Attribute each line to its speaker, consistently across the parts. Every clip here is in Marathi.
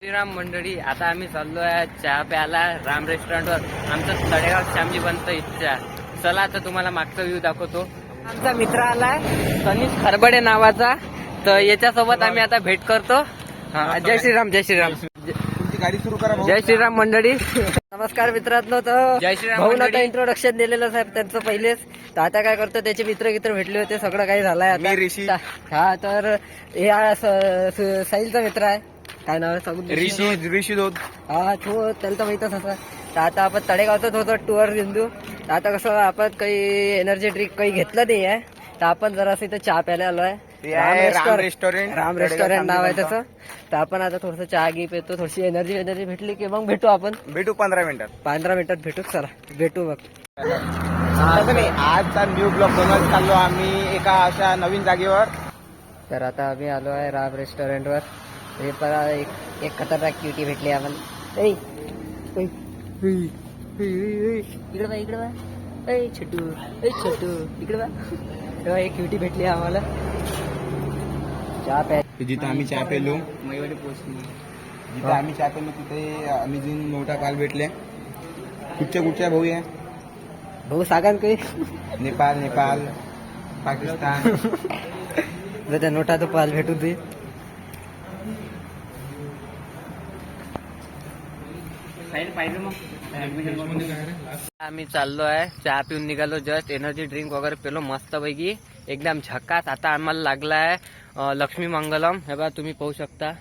Speaker 1: श्रीराम मंडळी, आता आम्ही चाललो आहे चहा प्यायला राम रेस्टॉरंटवर. आमचं तळेगाव श्यामजी बनतं इच्छा. चला आता तुम्हाला मागचा व्ह्यू दाखवतो. आमचा मित्र आलाय तनिष खरबडे नावाचा, तर याच्यासोबत आम्ही आता भेट करतो. जय श्रीराम. जय श्रीराम.
Speaker 2: गाडी सुरू करा.
Speaker 1: जय श्रीराम मंडळी.
Speaker 3: नमस्कार मित्रांनो. तर
Speaker 1: जय श्रीराम
Speaker 3: भाऊन आता
Speaker 1: मंडळी.
Speaker 3: इंट्रोडक्शन दिलेलं साहेब त्यांचं पहिलेच. तर आता काय करतो, त्याचे मित्र भेटले होते, सगळं काही झालंय आता.
Speaker 2: मी ऋषी.
Speaker 3: हा, तर हे साहिलचा मित्र आहे. काय नाव आहे सांगून?
Speaker 2: ऋषी धोत.
Speaker 3: हा, तो त्याला तर माहितच असा. तर आता आपण तळेगावचाच होतो टूर बिंदू. तर आता कसं आपण काही एनर्जी ड्रिंक काही घेतलं नाही आहे, तर आपण जरासं इथं चहा प्यायला आलोय. राम रेस्टॉरंट नाव आहे त्याचं. तर आपण आता थोडस चहा घे पेतो, थोडीशी एनर्जी भेटली की मग भेटू आपण.
Speaker 2: भेटू 15 मिनिटात.
Speaker 3: 15 मिनिटात भेटू. चला भेटू मग.
Speaker 2: तसं नाही, आजचा न्यू ब्लॉग बनवत चाललो आम्ही एका अशा नवीन जागेवर.
Speaker 3: तर आता आम्ही आलो आहे राम रेस्टॉरंटवर. हे पण एक खतरनाक क्युटी भेटली आम्हाला. इकडे बा, इकडे बा. छोटू इकडे बा. तेव्हा एक क्युटी भेटली आम्हाला. चहा प्या.
Speaker 2: जिथे आम्ही चहा पेलो तिथे आम्ही जिन मोठा काल भेटले. कुठच्या भाऊ आहे?
Speaker 3: भाऊ सांगा ना काही.
Speaker 2: नेपाल पाकिस्तान.
Speaker 3: जर त्या नोटा तो पाल भेटू दे.
Speaker 1: आम्ही चाललो आहे, चहा पिऊन निघालो. जस्ट एनर्जी ड्रिंक वगैरे पेलो मस्त पैकी, एकदम झकास. आता आम्हाला लागला आहे लक्ष्मी मंगलम. हे बघा तुम्ही पाहू शकता.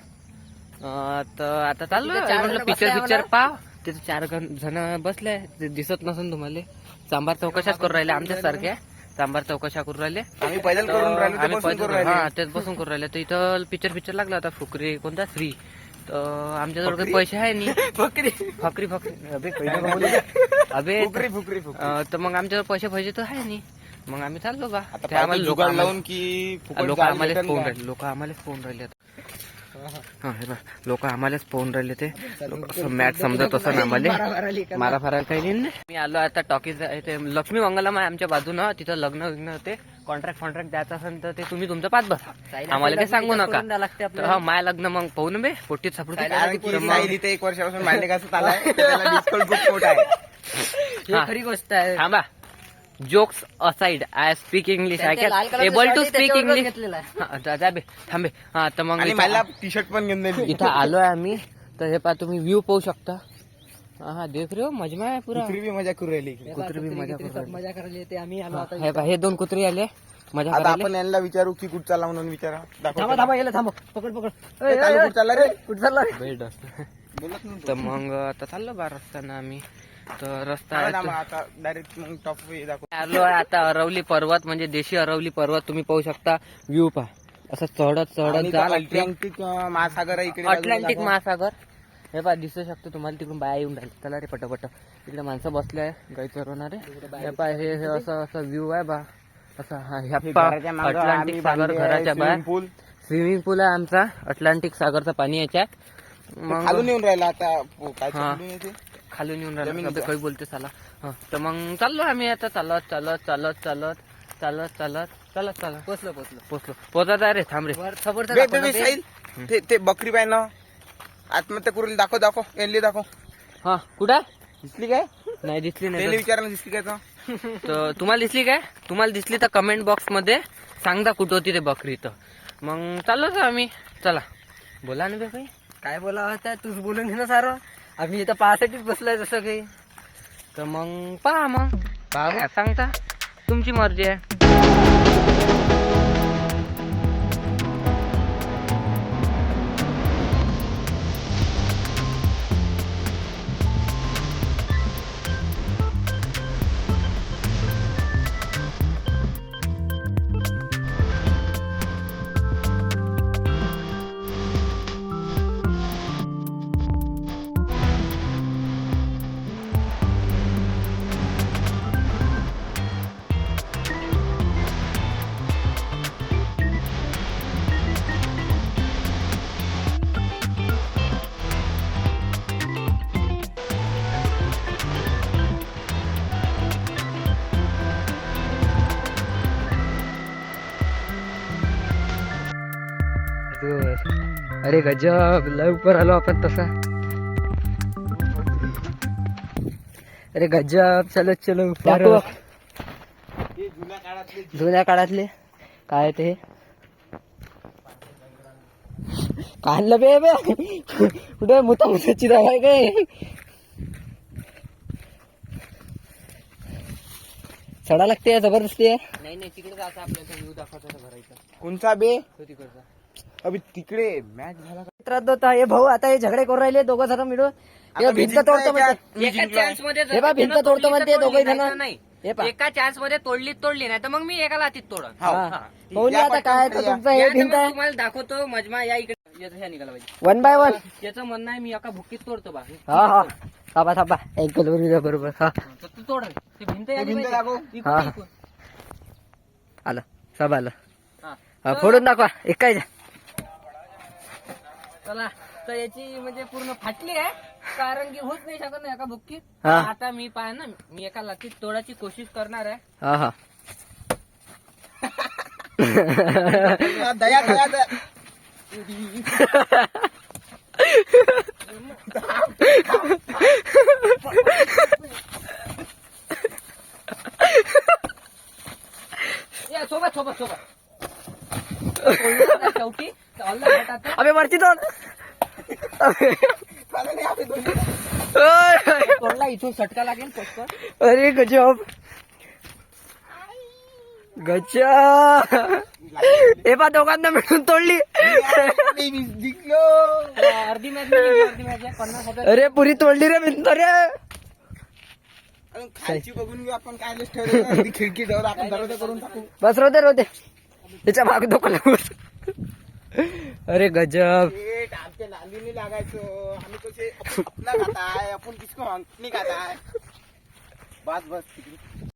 Speaker 1: तर आता चाललो म्हटलं पिक्चर पाव. तिथे 4 जण बसले, ते दिसत नसून तुम्हाला. सांबार चौकशाच करून राहिले आमच्या सारख्या. सांबार चौकशा करून राहिले.
Speaker 2: आम्ही पैदल करून राहिलो, ते
Speaker 1: आम्ही
Speaker 2: बसून करून राहिले.
Speaker 1: हा, तेच बसून करून राहिले. तर इथं पिक्चर लागला होता फुकरी, कोणता फ्री. तर आमच्याजवळ काही पैसे आहे नाही. फकरी अबे अबे
Speaker 2: फुकरी.
Speaker 1: तर मग आमच्याजवळ पैसे तर आहे नाही. मग आम्ही चाललो बा.
Speaker 2: आता
Speaker 1: ते आम्हाला लोक
Speaker 2: जुगाड लावून की
Speaker 1: लोक आम्हालाच पाहून राहिले लोक आम्हालाच पाहून राहिले. ते मॅच समजत असं ना आम्हाला मारा फारा काही नाही. मी आलो आता टॉकीज. लक्ष्मी मंगलम आहे आमच्या बाजूनं. तिथं लग्न होते. कॉन्ट्रॅक्ट द्यायचं असेल तर ते तुम्ही तुमचं पाच बसा, आम्हाला काही सांगू नका. तर हा, माय लग्न मग पाहू ना बे, पोटीत सापडू.
Speaker 2: इथे 1 वर्षापासून मांडे घासत आलाय. त्याला डिस्काउंट खूप मोठा आहे.
Speaker 3: खरी गोष्ट आहे.
Speaker 1: थांबा, jokes aside, I speak English. I can able to speak English. थांबे. हा, तर मग
Speaker 2: आणि मला टी शर्ट पण घेऊन दिली.
Speaker 1: इथं आलोय आम्ही. तर हे पहा तुम्ही व्ह्यू पाहू शकता. हा, देख रे हो, मजा आहे पुरा.
Speaker 2: कुत्री बी मजा करू राहिली.
Speaker 1: कुत्री बी मजा करू राहिली.
Speaker 3: मजा करायला येते. आम्ही आलो आता.
Speaker 1: हे पहा, हे 2 कुत्री आले मजा
Speaker 2: आता
Speaker 1: करायला.
Speaker 2: आपण यांना विचारू की कुठं चालला म्हणून विचारा.
Speaker 3: थांबा गेलं. थांबा. पकड.
Speaker 2: कुठं चालला रे?
Speaker 3: कुठं चालला रे?
Speaker 1: बेड
Speaker 2: बोलत नव्हतं.
Speaker 1: तर मग आता चाललो बा रस्त्यानं आम्ही. तर रस्ता
Speaker 2: आता डायरेक्ट मग टॉप दाखव.
Speaker 1: आलो आहे आता अरवली पर्वत, म्हणजे देशी अरवली पर्वत. तुम्ही पाहू शकता व्ह्यू पहा. असं चढत जा.
Speaker 2: अटलांटिक महासागर आहे इकडे.
Speaker 1: अटलांटिक महासागर हे पहा दिसू शकतो तुम्हाला. तिकडून बाया येऊन राहिले. चला रे पटपट. इकडे माणसं बसले आहे गाई चरवणारे. हे पहा, हे असं व्ह्यू आहे बा. असं अटलांटिक सागर घराच्या बाहेर स्विमिंग पूल आहे आमचा. अटलांटिक सागरचं पाणी याच्यात. मग
Speaker 2: खालून येऊन राहिला आता. काय
Speaker 1: हा.
Speaker 2: खालून येते?
Speaker 1: खालून येऊन राहिला. काही बोलते साला. तर मग चाललो आम्ही आता चालत. पोचलो. पोचत आहे रे. थांब रे.
Speaker 2: साहिल, ते बकरी पाय ना आत्महत्या करून दाखव. एनली दाखव.
Speaker 1: हा, कुठं
Speaker 2: दिसली काय?
Speaker 1: नाही दिसली
Speaker 2: त्याला
Speaker 1: नाही.
Speaker 2: विचारायला दिसली काय?
Speaker 1: तर तुम्हाला दिसली काय? तुम्हाला दिसली तर कमेंट बॉक्स मध्ये सांगा कुठं होती ते बकरी. तर मग चाललोच आम्ही. चला बोला ना बे काही.
Speaker 3: काय बोला होता? तूच बोलून घे ना सारं. आम्ही इथं पाहासाठीच बसलोय जसं काही.
Speaker 1: तर मग पहा सांगता, तुमची मर्जी आहे.
Speaker 3: अरे गजब लय ऊपर आलो आपण तसा. अरे गजब चलो चलो ऊपर.
Speaker 2: हे जुन्या काळातले
Speaker 3: जुन्या काळातले काय ते काढलं बे बे कुठे मुता मुताची जागा आहे काय. चढा लागते जबरदस्ती आहे.
Speaker 1: नाही नाही तिकडे जायचं आपल्याला व्ह्यू दाखवायचा भरायचा
Speaker 2: कोणचा बे
Speaker 1: तो तिकडचा.
Speaker 2: अभि तिकडे मॅच झाला का?
Speaker 3: मित्रांनो, तर हे भाऊ आता हे झगडे करून राहिले दोघं जण मिळून. हे
Speaker 2: आता मी
Speaker 3: भिंत
Speaker 2: जिंकलोय
Speaker 3: तोडतो
Speaker 2: का?
Speaker 3: म्हणते.
Speaker 1: एका चान्स मध्ये
Speaker 3: हे बा भिंत तोडतो म्हणते दोघे जण. हे पहा.
Speaker 1: एका चान्स मध्ये तोडली नाही तर मग मी एका लातीत तोडन.
Speaker 2: हाव.
Speaker 3: हा. पाहून घ्या आता काय तर तुमचं हे
Speaker 1: या तर
Speaker 3: भिंत
Speaker 1: मग
Speaker 3: आहे
Speaker 1: तुम्हाला दाखवतो मजमा या इकडे याचा ह्या निघाला पाहिजे.
Speaker 3: 1 by 1.
Speaker 1: याचं म्हणणं आहे मी एका भुक्कीत तोडतो बा.
Speaker 3: हा हा थांबा थांबा एक किलोमीटर बरोबर. हा
Speaker 1: तर तू तोड रे. ती भिंत
Speaker 2: ते
Speaker 1: यायला
Speaker 2: भिंत
Speaker 1: पाहिजे.
Speaker 2: दाखव.
Speaker 1: इकडून,
Speaker 3: हा.
Speaker 1: इकडून.
Speaker 3: आलं सब आलं.
Speaker 1: हा.
Speaker 3: हा, फोडून दाखवा एक काय.
Speaker 1: चला तर याची म्हणजे पूर्ण फाटली आहे कारण की होत नाही शकत ना एका भुक्कीत.
Speaker 3: हा.
Speaker 1: आता मी पाय ना मी एका लातीत तोडायची कोशिश करणार आहे.
Speaker 3: हा हा
Speaker 2: दया दया दया.
Speaker 1: या सोबत सोबत सोबत शेवटी चाललं
Speaker 3: अबे वरती तोड.
Speaker 2: चालेल नाही, आपण दोन्ही.
Speaker 1: तोडला इथून सटका लागेल पटकन.
Speaker 3: अरे गजब गजब. हे पा दोघांना मिळून तोडली.
Speaker 2: मी जिंकलो.
Speaker 1: अर्धी मॅच अर्धी मॅच आहे 50,000.
Speaker 3: अरे पुरी तोडली रे भिंत रे.
Speaker 2: अजून खालची बघून घेऊ आपण काय लिस्ट ठेवलं. ती खिडकी जवळ आपण दरवाजा करून टाकू.
Speaker 3: बस रोते त्याच्या मागे दोघांना. अरे गजब.
Speaker 2: शेट, आमच्या नांदीने लागायचो आम्ही कसे अपना खाताय आपण किसको नाही खाताय. बस बस तिकडे